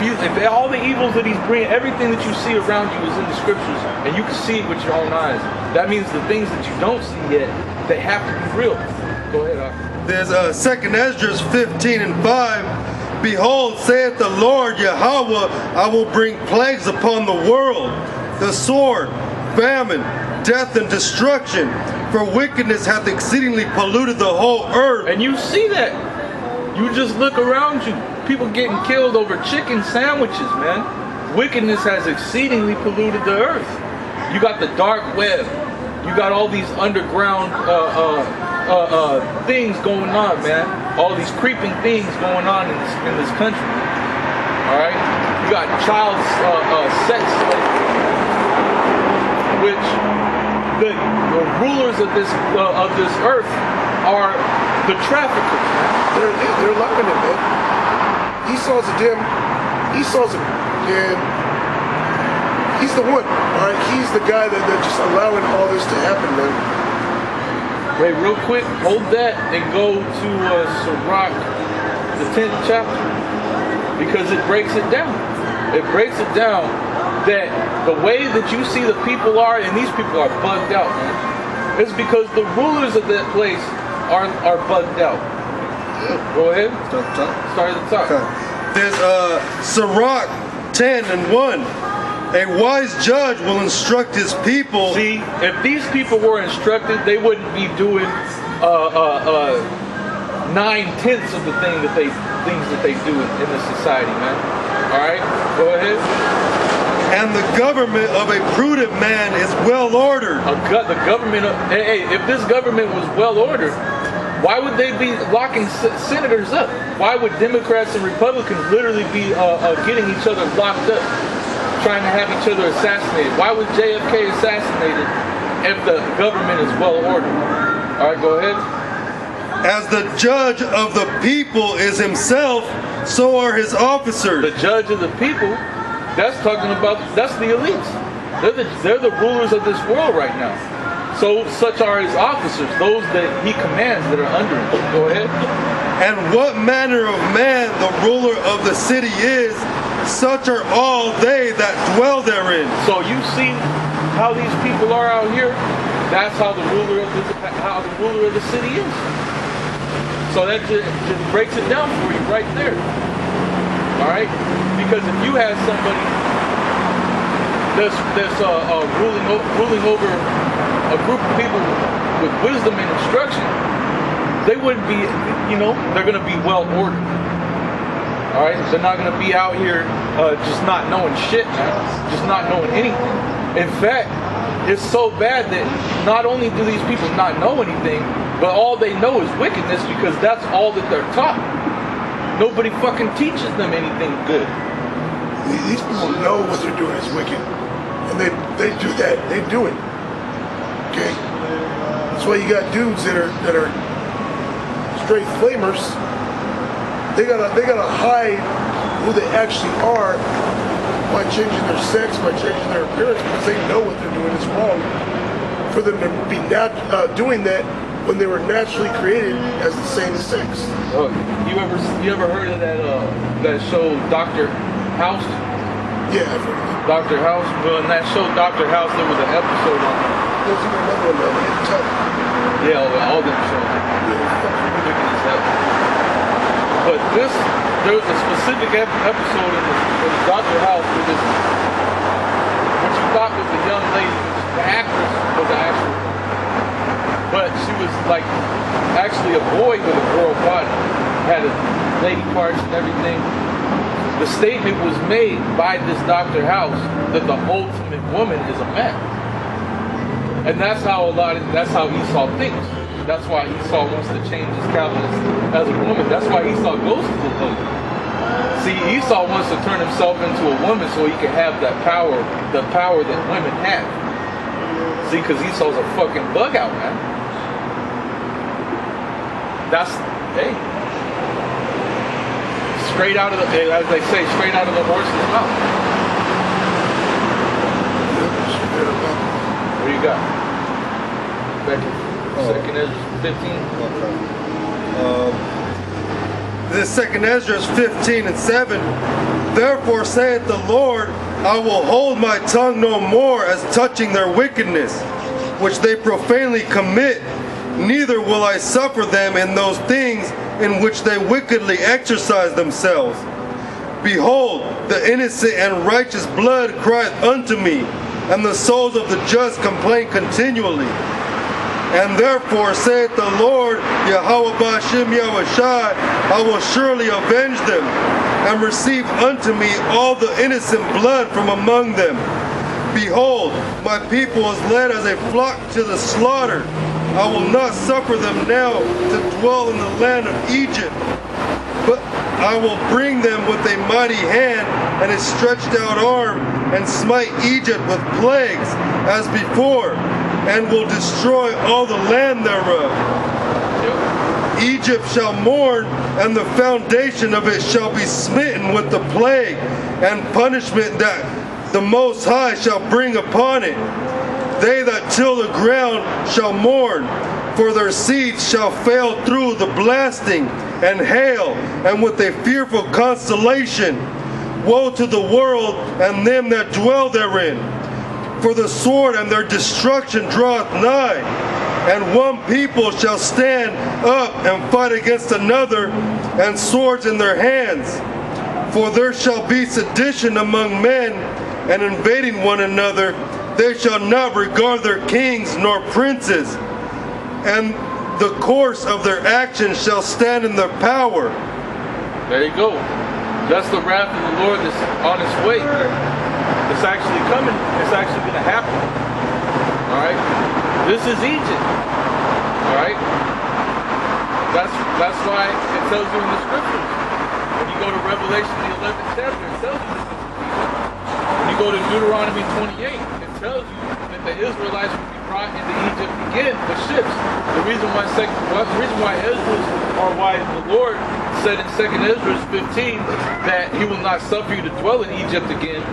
all the evils that he's bringing, everything that you see around you is in the scriptures, and you can see it with your own eyes, that means the things that you don't see yet, they have to be real. Go ahead, Arthur. There's 2nd Esdras 15:5. Behold, saith the Lord Yahweh, I will bring plagues upon the world, the sword, famine, death, and destruction. For wickedness hath exceedingly polluted the whole earth. And you see that. You just look around you. People getting killed over chicken sandwiches, man. Wickedness has exceedingly polluted the earth. You got the dark web. You got all these underground things going on, man. All these creeping things going on in this country. All right. You got child sex slavery, which the rulers of this earth are the traffickers. They're loving it, man. Esau's he's the one. All right, he's the guy that's just allowing all this to happen, man. Wait, real quick, hold that and go to Sirach, the 10th chapter, because it breaks it down. It breaks it down that the way that you see the people are, and these people are bugged out, man. It's because the rulers of that place are bugged out. Go ahead. Start at the top. Okay. There's Sirach 10:1. A wise judge will instruct his people. See, if these people were instructed, they wouldn't be doing 9/10 of the things that they do in this society, man. All right, go ahead. And the government of a prudent man is well ordered. The government. Hey, if this government was well ordered, why would they be locking senators up? Why would Democrats and Republicans literally be getting each other locked up, trying to have each other assassinated? Why was JFK assassinated if the government is well ordered? All right, go ahead. As the judge of the people is himself, so are his officers. The judge of the people, that's the elites. They're the rulers of this world right now. So such are his officers, those that he commands that are under him. Go ahead. And what manner of man the ruler of the city is, such are all they that dwell therein. So you see how these people are out here? That's how the ruler of the city is. So that just breaks it down for you right there. All right? Because if you had somebody that's ruling over a group of people with wisdom and instruction, they wouldn't be, they're going to be well ordered. All right, they're not gonna be out here just not knowing shit, man. Just not knowing anything. In fact, it's so bad that not only do these people not know anything, but all they know is wickedness because that's all that they're taught. Nobody fucking teaches them anything good. These people know what they're doing is wicked, and they do that. They do it. Okay, that's why you got dudes that are straight flamers. They gotta hide who they actually are by changing their sex, by changing their appearance, because they know what they're doing is wrong. For them to be doing that when they were naturally created as the same sex. Oh, you ever heard of that show Dr. House? Yeah, I've heard of it. Dr. House? Well, in that show Dr. House, there was an episode on it. There's even another one that you tell. Yeah, all them shows. Wicked as hell. But there was a specific episode in the Dr. House where this, what you thought was a young lady, the actress was an actual, but she was like actually a boy with a girl body, had a lady parts and everything. The statement was made by this Dr. House that the ultimate woman is a man. And that's how Esau thinks. That's why Esau wants to change his countenance as a woman. That's why Esau goes to the woman. See, Esau wants to turn himself into a woman so he can have that power, the power that women have. See, because Esau's a fucking bug out, man. That's, hey, straight out of the, as they say, straight out of the horse's mouth. What do you got? Becky? Second Ezra 15. This 2 Ezra 15 and 7. Therefore saith the Lord, I will hold my tongue no more as touching their wickedness, which they profanely commit, neither will I suffer them in those things in which they wickedly exercise themselves. Behold, the innocent and righteous blood crieth unto me, and the souls of the just complain continually. And therefore saith the Lord, Yahweh Ba'ashem Yahushai, I will surely avenge them, and receive unto me all the innocent blood from among them. Behold, my people is led as a flock to the slaughter. I will not suffer them now to dwell in the land of Egypt, but I will bring them with a mighty hand and a stretched out arm, and smite Egypt with plagues as before, and will destroy all the land thereof. Egypt shall mourn, and the foundation of it shall be smitten with the plague and punishment that the Most High shall bring upon it. They that till the ground shall mourn, for their seeds shall fail through the blasting and hail, and with a fearful constellation. Woe to the world and them that dwell therein! For the sword and their destruction draweth nigh, and one people shall stand up and fight against another, and swords in their hands. For there shall be sedition among men, and invading one another. They shall not regard their kings nor princes, and the course of their actions shall stand in their power. There you go. That's the wrath of the Lord that's on its way. It's actually coming. It's actually going to happen. All right. This is Egypt. All right. That's why it tells you in the scriptures. When you go to Revelation, the 11th chapter, it tells you this is Egypt. When you go to Deuteronomy 28, it tells you that the Israelites will be brought into Egypt again with ships. The reason why Ezra's, or why the Lord said in 2 Ezra 15 that he will not suffer you to dwell in Egypt again,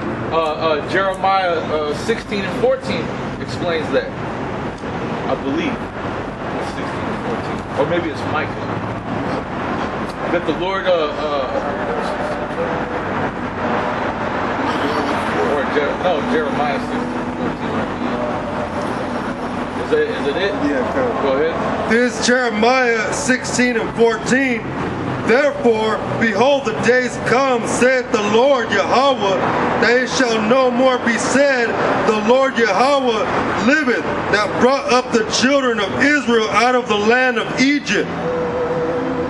Jeremiah 16 and 14 explains that. I believe it's 16 and 14, or maybe it's Micah. That the Lord, Jeremiah 16 and 14. Is it? Yeah, go ahead. This is Jeremiah 16 and 14. Therefore, behold, the days come, saith the Lord Yahweh, that it shall no more be said, the Lord Yahweh liveth, that brought up the children of Israel out of the land of Egypt.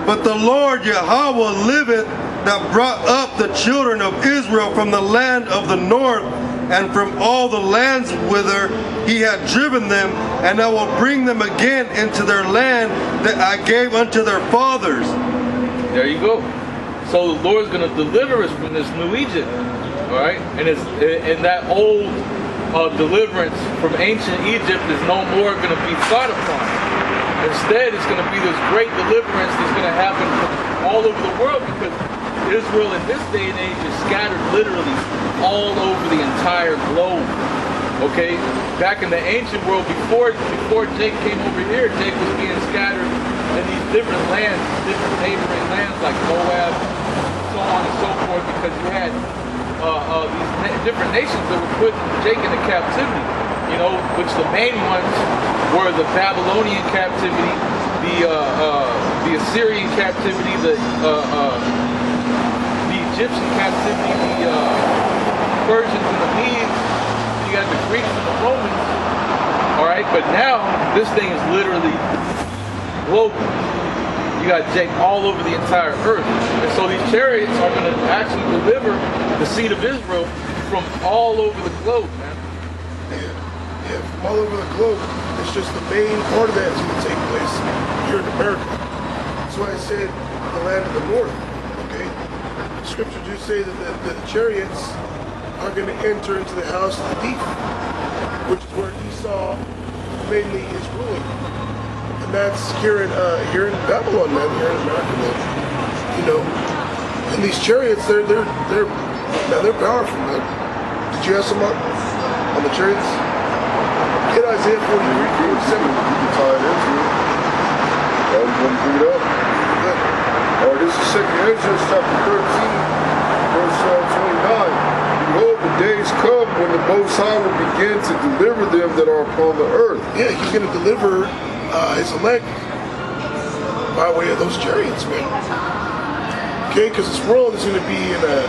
But the Lord Yahweh liveth, that brought up the children of Israel from the land of the north and from all the lands whither he had driven them, and I will bring them again into their land that I gave unto their fathers. There you go. So the Lord's going to deliver us from this new Egypt, all right? And that old deliverance from ancient Egypt is no more going to be thought upon. Instead, it's going to be this great deliverance that's going to happen from all over the world, because Israel in this day and age is scattered literally all over the entire globe. Okay? Back in the ancient world, before Jake came over here, Jake was being scattered in these different lands, different neighboring lands like Moab, so on and so forth, because you had these different nations that were putting Jake into captivity, you know, which the main ones were the Babylonian captivity, the Assyrian captivity, the Egyptian captivity, the Persians and the Medes. You got the Greeks and the Romans. All right, but now this thing is literally global. You got Jake all over the entire earth, and so these chariots are going to actually deliver the seed of Israel from all over the globe, man. Yeah, from all over the globe. It's just the main part of that is going to take place here in America. That's why I said the land of the north. Okay, Scripture do say that the chariots are going to enter into the house of the thief, which is where Esau mainly is ruling. And that's here in Babylon, man, here in America, man. You know, and these chariots, they're powerful, man. Did you have some on the chariots? Get Isaiah 43, 47. You can tie it into it. I was going to bring it up. Good. All right, this is 2 Ezra chapter 13, verse 29. Behold, the days come when the Most High will begin to deliver them that are upon the earth. Yeah, he's going to deliver his elect by way of those chariots, man. Okay, because this world is going to be in a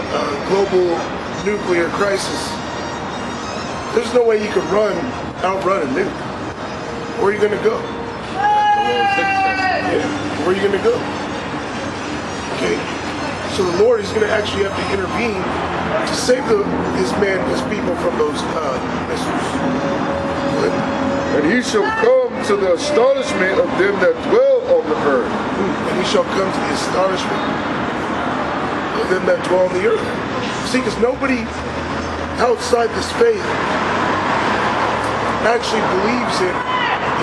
global nuclear crisis. There's no way you can outrun a nuke. Where are you going to go? Yeah, where are you going to go? Okay, so the Lord is going to actually have to intervene to save his people from those missiles. Good. And he shall come to the astonishment of them that dwell on the earth. And he shall come to the astonishment of them that dwell on the earth. See, because nobody outside this faith actually believes in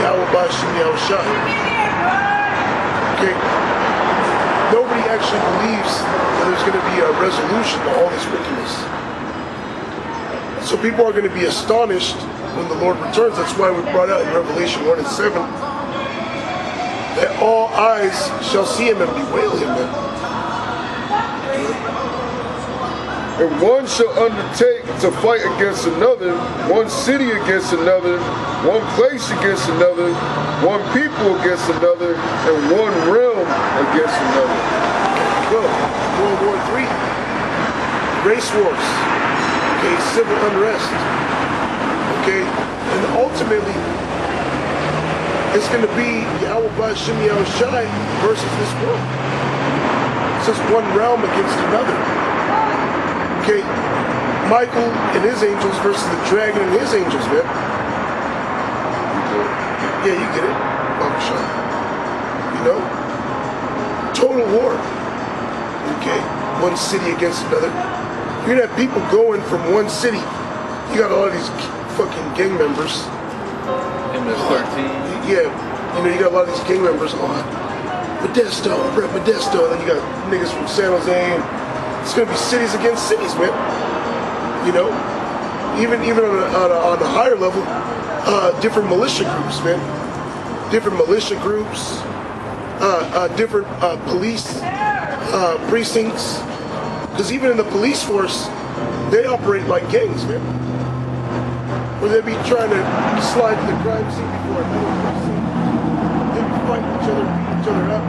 Yahweh Bashim Yahushua. Okay? Nobody actually believes that there's going to be a resolution to all this wickedness. So people are going to be astonished when the Lord returns. That's why we brought out in Revelation 1 and 7 that all eyes shall see him and bewail him. And one shall undertake to fight against another, one city against another, one place against another, one people against another, and one realm against another. Go. World War III. Race wars. Okay, civil unrest. Okay, and ultimately, it's going to be Yahweh Bashim Yahushua versus this world. It's just one realm against another. Okay, Michael and his angels versus the dragon and his angels, man. Yeah, you get it. You know? Total war. Okay, one city against another. You're gonna have people going from one city. You got a lot of these fucking gang members. MS-13. Yeah, you know, you got a lot of these gang members on Modesto, Rep Modesto, and then you got niggas from San Jose. And it's gonna be cities against cities, man. You know, even on a higher level, different militia groups, man. Different militia groups, different police precincts. Because even in the police force, they operate like gangs, man. Where they be trying to slide to the crime scene before another crime scene. They be fighting each other, beating each other up,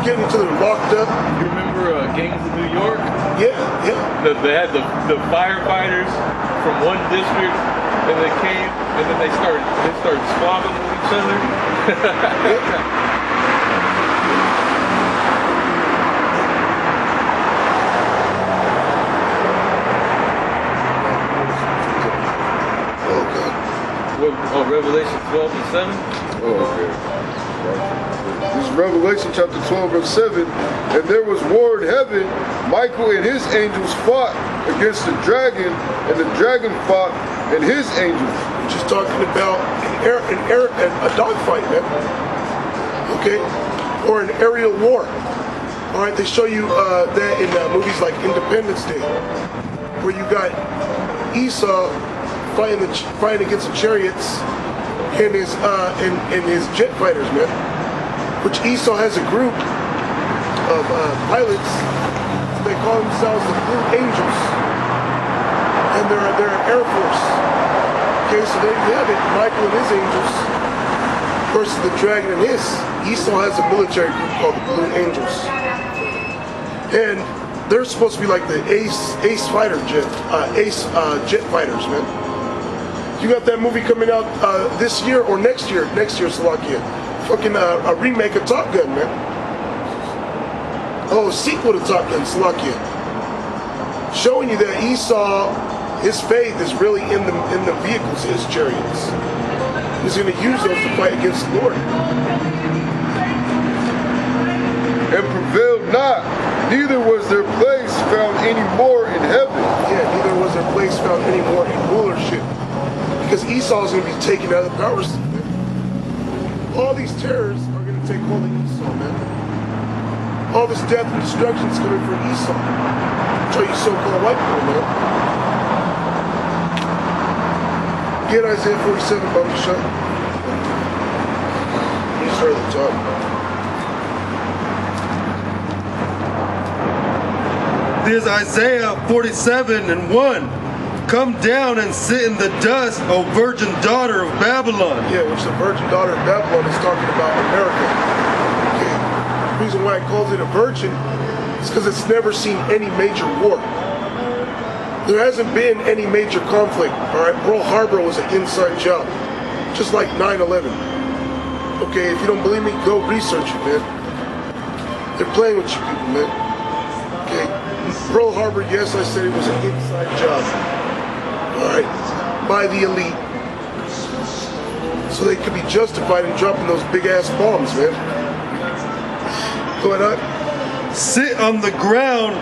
getting each other locked up. You remember gangs in New York? Yeah. They had the firefighters from one district, and they came, and then they started squabbling with each other. Oh, Revelation 12 and 7? Oh, okay. This is Revelation chapter 12, verse 7. And there was war in heaven. Michael and his angels fought against the dragon, and the dragon fought and his angels. Which is talking about a dogfight, man. Okay? Or an aerial war. All right, they show you that in movies like Independence Day, where you got Esau fighting against the chariots and his jet fighters, man. Which Esau has a group of pilots. They call themselves the Blue Angels, and they're an air force. Okay, so there you have it. Michael and his angels versus the dragon and his. Esau has a military group called the Blue Angels, and they're supposed to be like the ace jet fighters, man. You got that movie coming out this year or next year, Slovakia. Fucking a remake of Top Gun, man. Oh, a sequel to Top Gun, Slovakia. Showing you that Esau, his faith is really in the vehicles, his chariots. He's going to use those to fight against the Lord. And prevailed not, neither was their place found any more in heaven. Yeah, neither was their place found any more in rulership. Because Esau is going to be taken out of the power seat, man. All these terrors are going to take hold of Esau, man. All this death and destruction is coming from Esau. Show you so-called white people, man. Get Isaiah 47, Bubba Shut. You start at the top. There's Isaiah 47 and 1. Come down and sit in the dust, O virgin daughter of Babylon. Yeah, which the virgin daughter of Babylon is talking about America. Okay. The reason why it calls it a virgin is because it's never seen any major war. There hasn't been any major conflict, all right? Pearl Harbor was an inside job, just like 9/11. Okay, if you don't believe me, go research it, man. They're playing with you people, man. Okay, Pearl Harbor, yes, I said it was an inside job, all right, by the elite. So they could be justified in dropping those big-ass bombs, man. Go ahead, sit on the ground